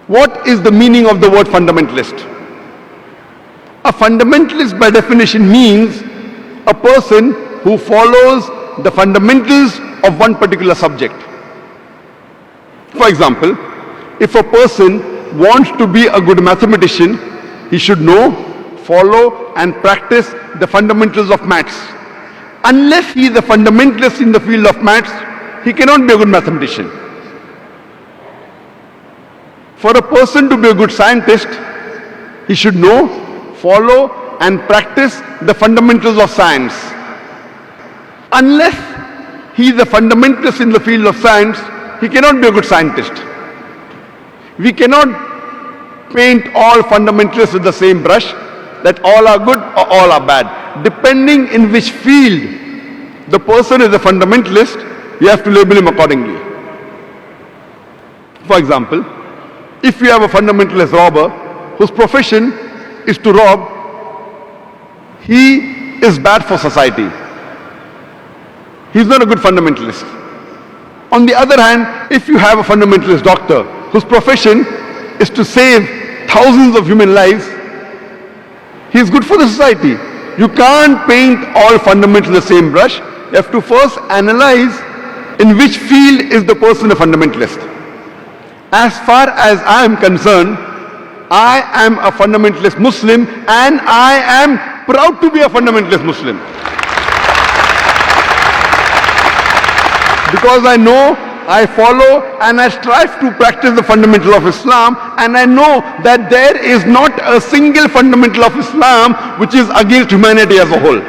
What is the meaning of the word fundamentalist? A fundamentalist by definition means a person who follows the fundamentals of one particular subject. For example, if a person wants to be a good mathematician, he should know, follow and practice the fundamentals of maths. Unless he is a fundamentalist in the field of maths, he cannot be a good mathematician. For a person to be a good scientist, he should know, follow and practice the fundamentals of science. Unless he is a fundamentalist in the field of science, he cannot be a good scientist. We cannot paint all fundamentalists with the same brush, that all are good or all are bad. Depending in which field the person is a fundamentalist, you have to label him accordingly. For example, if you have a fundamentalist robber whose profession is to rob, he is bad for society. He is not a good fundamentalist. On the other hand, if you have a fundamentalist doctor whose profession is to save thousands of human lives, he is good for the society. You can't paint all fundamentalists the same brush. You have to first analyze in which field is the person a fundamentalist. As far as I am concerned, I am a fundamentalist Muslim and I am proud to be a fundamentalist Muslim. Because I know, I follow and I strive to practice the fundamental of Islam, and I know that there is not a single fundamental of Islam which is against humanity as a whole.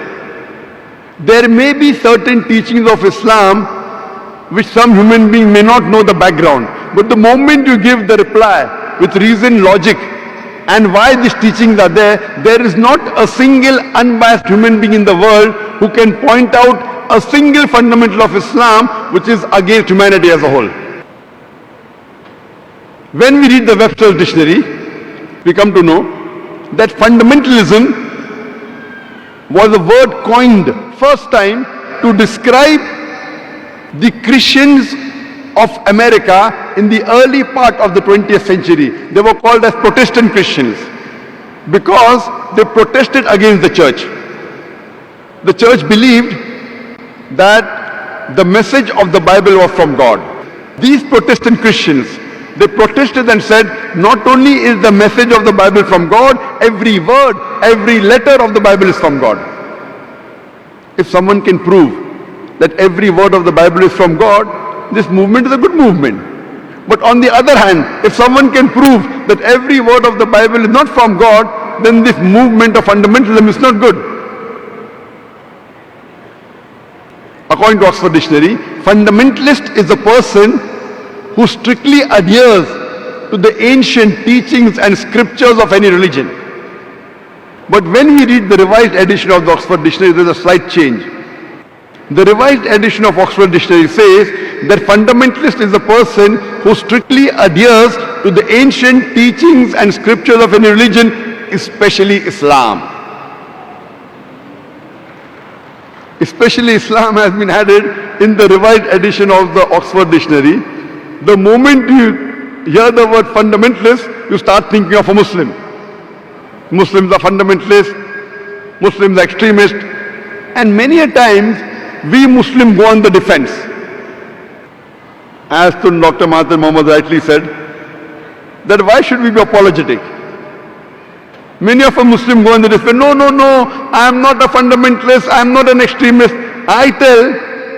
There may be certain teachings of Islam which some human being may not know the background, but the moment you give the reply with reason, logic and why these teachings are there, there is not a single unbiased human being in the world who can point out a single fundamental of Islam which is against humanity as a whole. When we read the Webster's dictionary, we come to know that fundamentalism was a word coined first time to describe the Christians of America in the early part of the 20th century. They were called as Protestant Christians because they protested against the church. The church believed that the message of the Bible was from God. These Protestant Christians, they protested and said, not only is the message of the Bible from God, every word, every letter of the Bible is from God. If someone can prove that every word of the Bible is from God, this movement is a good movement. But on the other hand, if someone can prove that every word of the Bible is not from God, then this movement of fundamentalism is not good. According to Oxford Dictionary, fundamentalist is a person who strictly adheres to the ancient teachings and scriptures of any religion. But when we read the revised edition of the Oxford Dictionary, there is a slight change. The revised edition of Oxford Dictionary says that fundamentalist is a person who strictly adheres to the ancient teachings and scriptures of any religion, especially Islam. Especially Islam has been added in the revised edition of the Oxford Dictionary. The moment you hear the word fundamentalist, you start thinking of a Muslim. Muslims are fundamentalists, Muslims are extremists, and many a times we Muslims go on the defense. As Dr. Mahathir Mohamad rightly said, that why should we be apologetic? Many of us Muslims go on the defense, no, I am not a fundamentalist, I am not an extremist. I tell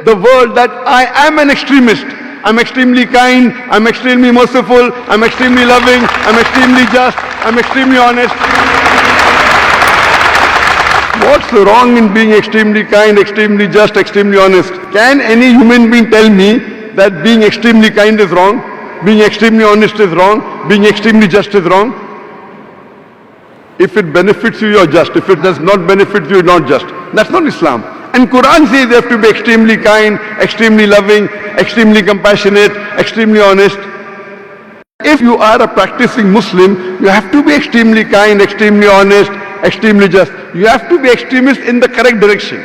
the world that I am an extremist. I'm extremely kind, I'm extremely merciful, I'm extremely loving, I'm extremely just, I'm extremely honest. What's wrong in being extremely kind, extremely just, extremely honest? Can any human being tell me that being extremely kind is wrong, being extremely honest is wrong, being extremely just is wrong? If it benefits you, you're just. If it does not benefit you, you're not just. That's not Islam. And Quran says you have to be extremely kind, extremely loving, extremely compassionate, extremely honest. If you are a practicing Muslim, you have to be extremely kind, extremely honest, extremely just. You have to be extremist in the correct direction.